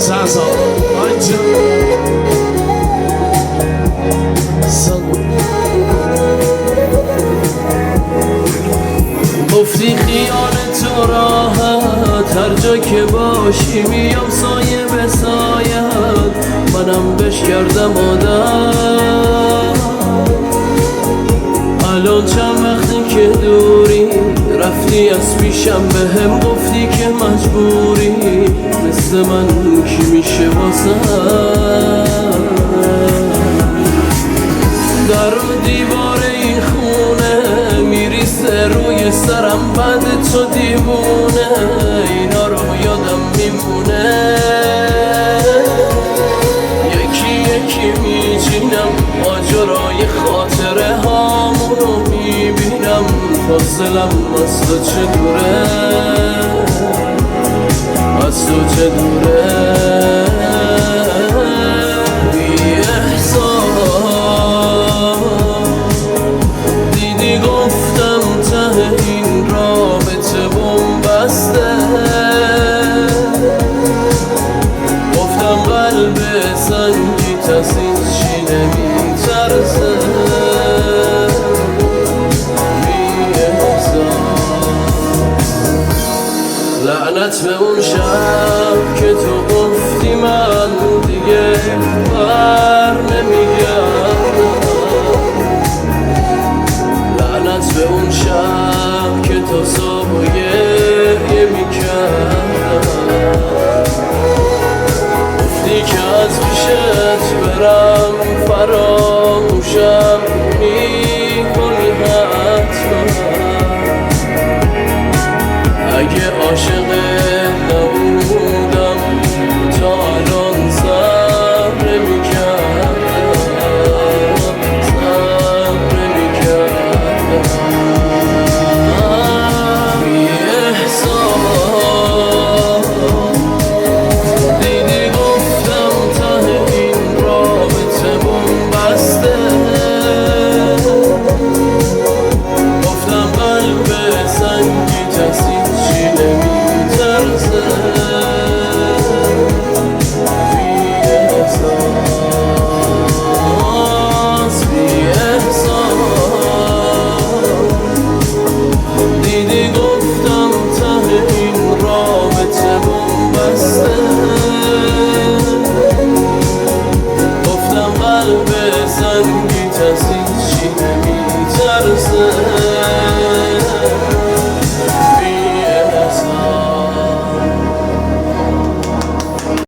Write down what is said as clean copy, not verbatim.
Zaza, aynı گفتی خیال تو راحت هر جا که باشی میام سایه به سایت منم بش کردم عادت الان چند وقتی که دوری رفتی از پیشم به هم گفتی که مجبوری مثل من کی میشه واسه در و دیوار این خونه میریسه روی سرم بعد تو دیوونه اینا رو یادم میمونه یکی یکی میچینم ماجرای خاطره هامونو میبینم فاصلم از تو چه دوره از تو چه دوره سنگیت از این چی نمیترسه لعنت به اون شب که تو گفتی من دیگه بر نمیگردم لعنت به اون شب که تو صبح و گریه میکردم که از پیشت برم فرار